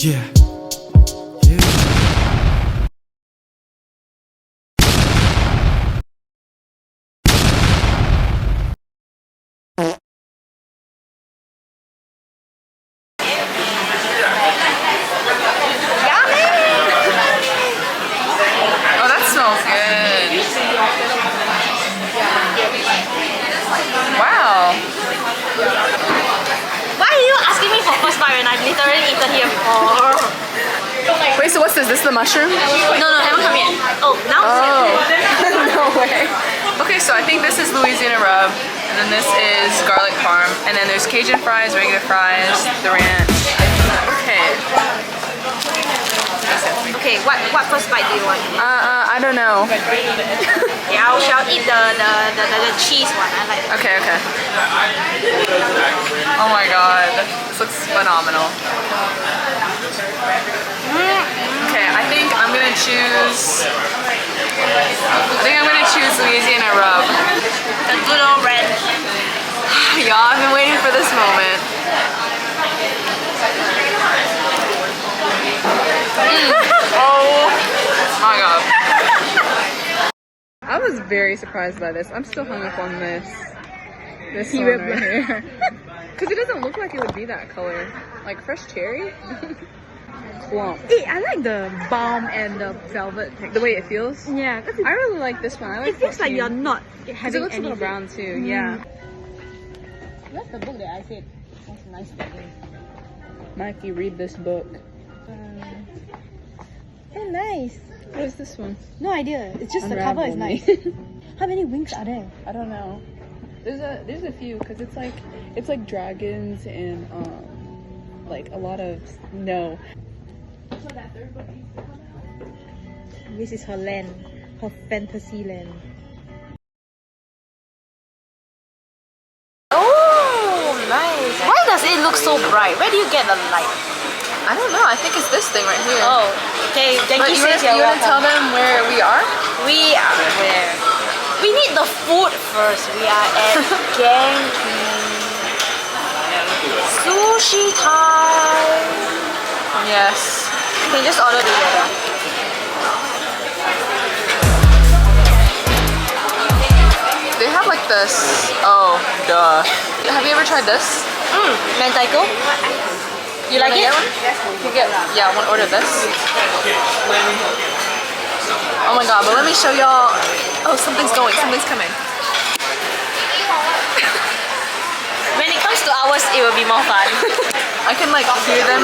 Yeah. Yeah. Oh, that smells good. Wow. Why are you asking me for first bite when I've literally eaten here before? Wait, so what's this? This is the mushroom? No, haven't come yet. Oh, now it's here. No way. Okay, so I think this is Louisiana rub, and then this is garlic parm, and then there's Cajun fries, regular fries, the ranch. Okay. Okay, what first bite do you want? I don't know. Yeah, I'll eat the cheese one. I like. Okay. Oh my god, this looks phenomenal. Okay, I think I'm gonna choose Louisiana rub. The good old ranch. Y'all, I've been waiting for this moment. Oh my god. I was very surprised by this. I'm still hung up on this one right here. Because it doesn't look like it would be that color. Like fresh cherry? Clump. Hey, I like the balm and the velvet texture. The way it feels? Yeah. I really like this one. I like It feels like 14. you're not having it looks a little brown too, yeah. That's the book that I said was nice looking. Mikey, read this book. Oh, nice. What is this one? No idea. It's just Unravel the cover is me. nice. How many wings are there? I don't know. There's a few because it's like dragons and like a lot of no. So that third book needs to come out. This is her land, her fantasy land. Oh, nice. Why does it look so bright? Where do you get the light? I don't know. I think it's this thing right here. Oh, okay. Thank But you, you sis. want to tell them where we are? We are where? We need the food first. We are at Genki. Sushi time. Yes. You can just order together. They have like this. Oh, duh. Have you ever tried this? Mentaiko. You like it? Yeah, I want to order this. Oh my god, but let me show y'all. Oh, something's coming. When it comes to ours, it will be more fun. I can hear them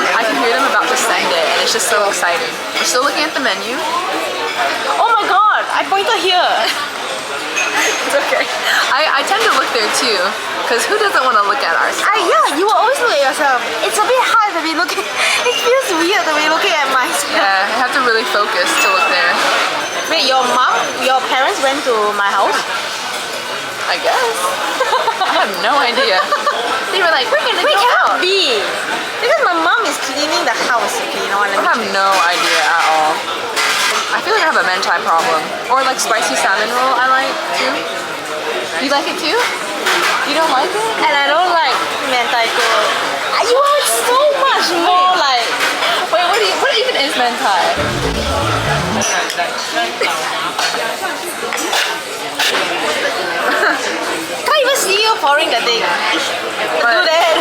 about to send it, and it's just so exciting. We're still looking at the menu. Oh my god, I pointed here. It's okay. I tend to look there too, because who doesn't want to look at ourselves? Yeah, you will always look at yourself. It's a bit hard to be looking. It feels weird to be looking at myself. Yeah, I have to really focus to look there. Wait, your parents went to my house? I guess. I have no idea. They were like, we're gonna go out. Can't be. Because my mom is cleaning the house, okay, you know what I I mean? have no idea at all. I feel like I have a mentai problem. Or like spicy salmon roll I like too. You like it too? You don't like it? And I don't like mentaiko. You want so much more like... Wait, what even is mentai? Can't even see you pouring the thing. Do that.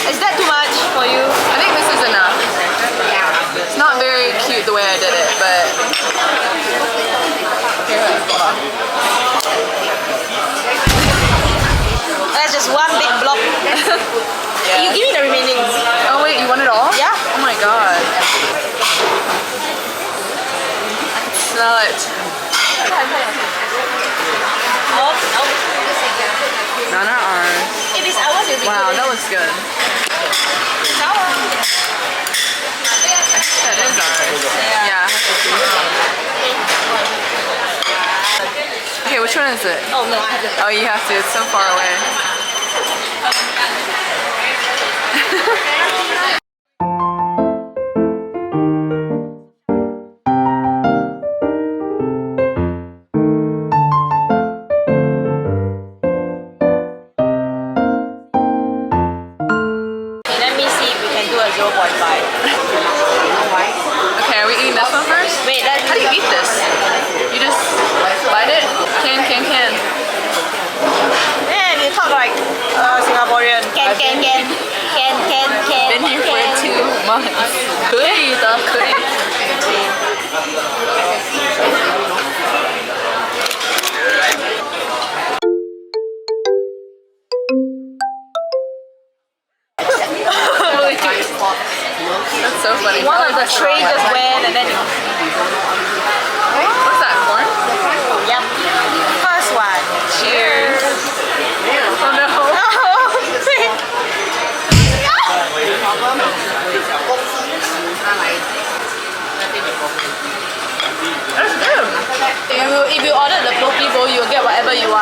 Is that too much for you? I think this is enough. It's not very cute the way I did it, but here, hold on. That's just one big blob. Yeah. You give me the remaining. Oh wait, you want it all? Yeah. Oh my god. I can smell it. None are ours. If it's ours, it'll be Wow, good. that looks good. Sour. That is ours. Yeah. Okay, which one is it? Oh no, I have to. Oh, you have to. It's so far away.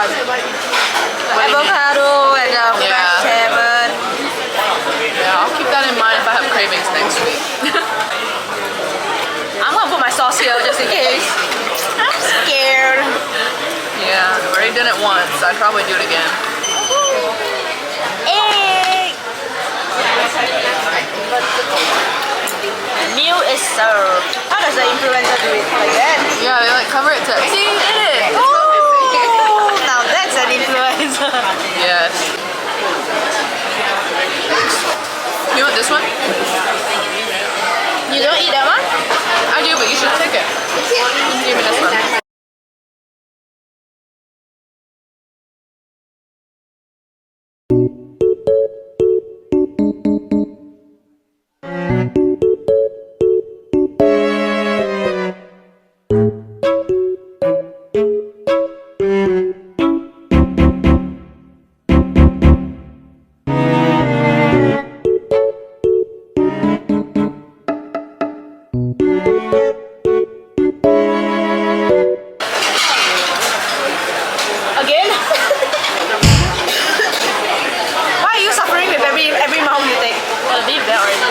one. Avocado and fresh salmon. Yeah, I'll keep that in mind if I have cravings next week. I'm gonna put my sauce here just in case. I'm scared. Yeah, I've already done it once. I'd probably do it again. Egg. Meal is served. How does the influencer do it? Like that? Yeah, they like cover it to see, you did it. Oh, now that's an influencer. Yes. You want this one? You don't eat that one? I do, but you should take it. You can give me this one. Again? Why are you suffering with every mouth you take? I'll leave that already.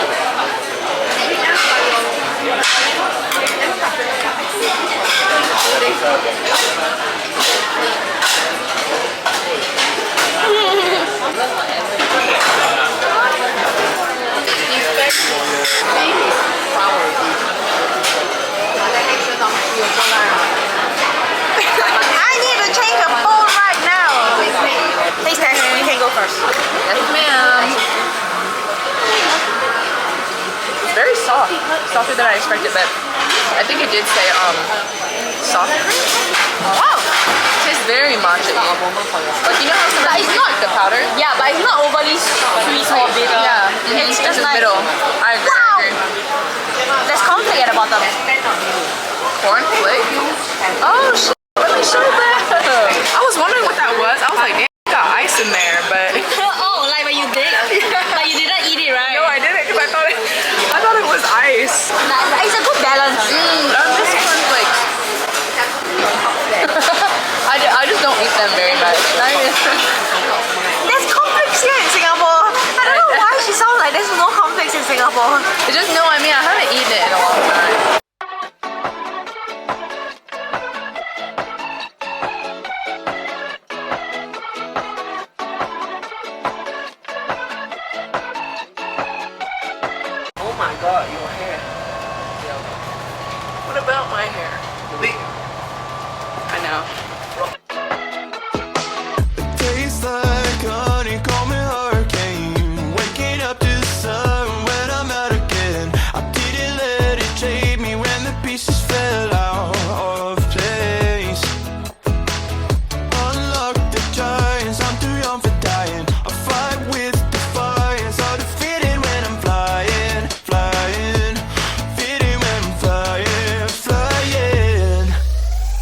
I need to change a phone right now. Please test. You can go first. Yes, ma'am. It's very soft. Softer than I expected, but I think it did say soft. Wow. It tastes very matcha. Like you know how sometimes you like the powder? Yeah, but it's not overly sweet or bitter. Yeah, It's it's just the nice. middle. I agree. Wow. I agree. There's conflict at the bottom. Cornflake? Oh shit, really showed that. I was wondering what that was. I was like, damn, you got ice in there, but Oh, like when you did? But you didn't eat it, right? no, I didn't because I thought it was ice. It's a good balance. I miss cornflakes. I just don't eat them very much. There's conflicts here in Singapore. I don't know why she sounds like there's no conflicts in Singapore. It's just no, I mean I haven't eaten it in a long time. Oh my god, your hair. What about my hair? I know. Tastes like honey, call me hurricane. Waking up to the sun when I'm out again. I didn't let it shade me when the pieces fell out of place. Unlock the giants, I'm too young for dying. I fight with defiance, all defeated when I'm flying, flying. Fitting when I'm flying, flying.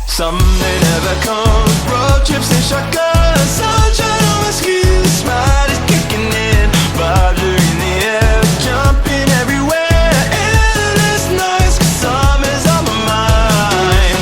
Someday never comes, road trips and shotguns, sunshine on my skin, smile is kicking in, vibes are in the air, jumping everywhere, endless nights, 'cause summer's on my mind.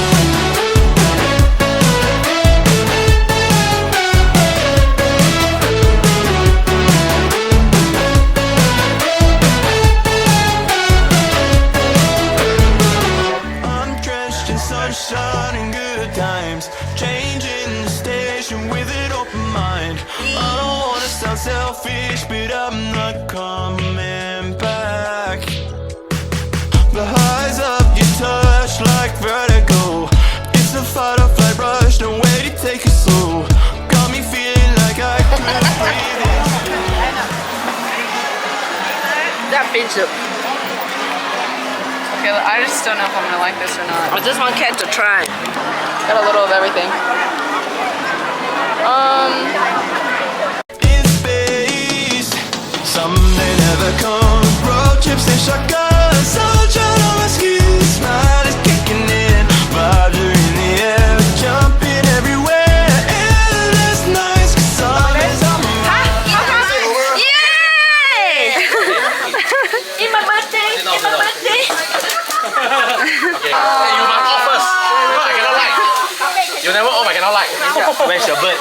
I'm drenched in sunshine and good times, changing the station with an open mind. I don't wanna sound selfish, but I'm not coming back. The highs of your touch like vertigo. It's a fight or flight rush, no way to take it slow. Got me feeling like I could breathe it. That fish soup. Okay, I just don't know if I'm gonna like this or not. I just want Kat to try. Got a little of everything. In space, someday never comes, road trips and shotguns, sunshine on my skin, smile is kicking in, vibes are in the air, jumping everywhere, endless nights, 'cause summer's on my mind. Yay! It's my birthday! It's my birthday! You must off first. No, I cannot like. You never off, I cannot like. Where's your bird?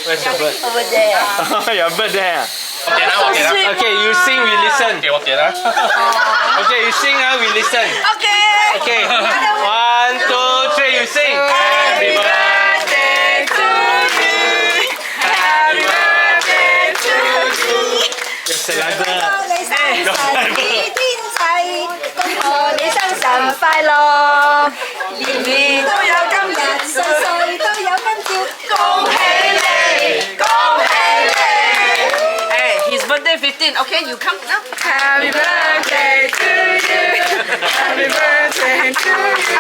Where's your bird? Over there. Your bird there. sweet. Okay, you sing, we listen. Okay, you sing, we listen. Okay. Okay, 1, 2, 3, you sing. Happy birthday to you. Happy birthday to you. Your saliva. 你生神意天齊，恭賀你生辰快樂，年年都有今日，歲歲都有今朝，恭喜你，恭喜你。Hey, his birthday 15. Okay, you come now. Happy birthday to you. Happy birthday to you.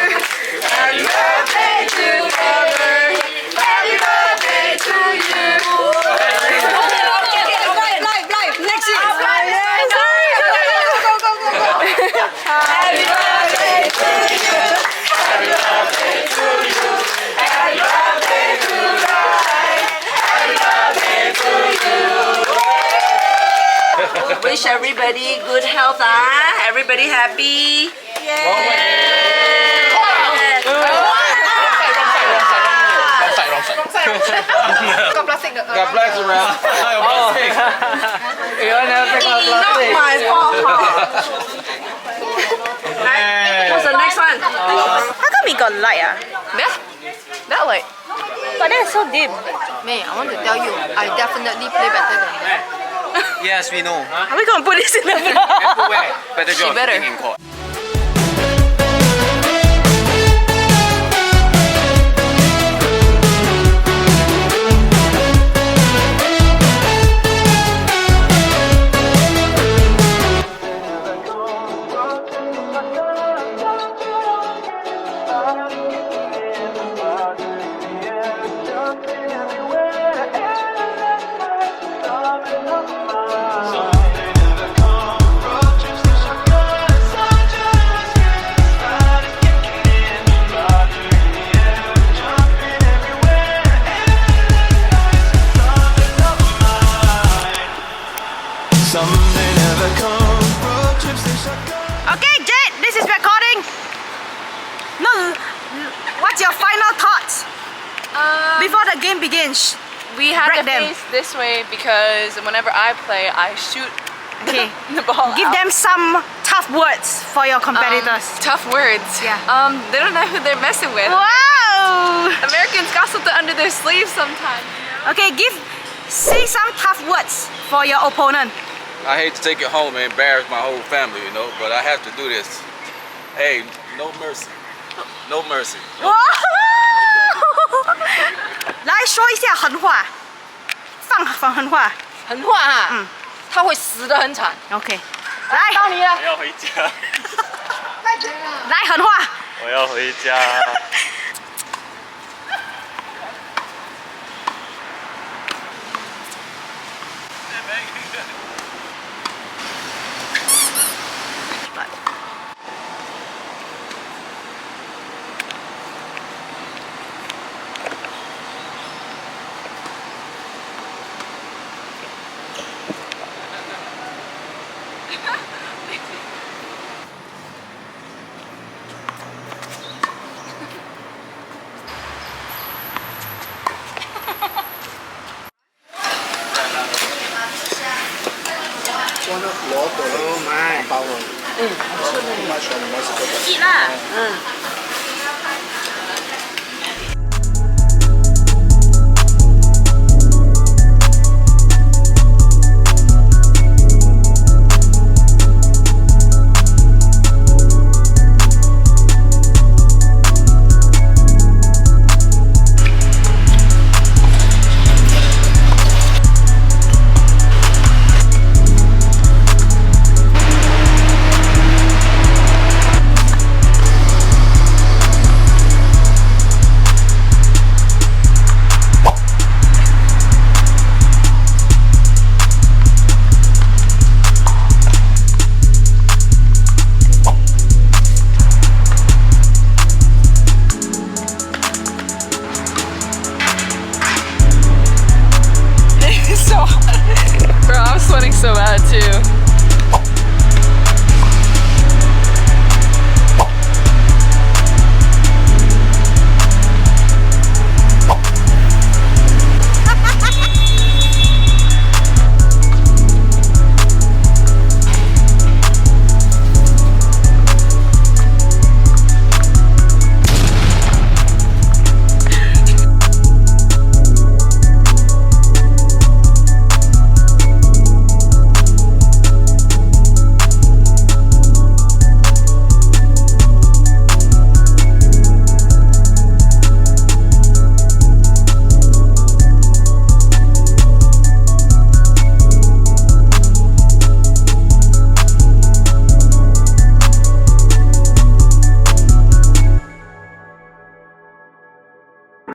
Happy birthday to you. Happy birthday to you. Live. Next year. Happy birthday to you. Happy birthday to you. Happy birthday to life. Happy birthday to you. Wish everybody good health, everybody happy. Got plastic. Got blacks around. You want to take out Not plastic? my fault. What's the next one? How come we got light? That light. But that's so dim. May, I want to tell you, I definitely play better than that. Yes, we know. Are we gonna put this in the vlog? Everywhere. Better job better. in court. Okay, Jade, this is recording. No, what's your final thoughts before the game begins? We had Break to them. face this way because whenever I play, I shoot Okay, the ball give out. them some tough words for your competitors. Tough words. Yeah. They don't know who they're messing with. Wow! Americans got something under their sleeve sometimes. Okay, say some tough words for your opponent. I hate to take it home and embarrass my whole family, you know, but I have to do this. Hey, no mercy. No mercy. 哇！来说一下狠话，放狠话。狠话哈，嗯他会死得很惨。 OK，来，到你了。我要回家，来狠话。我要回家。熱啦，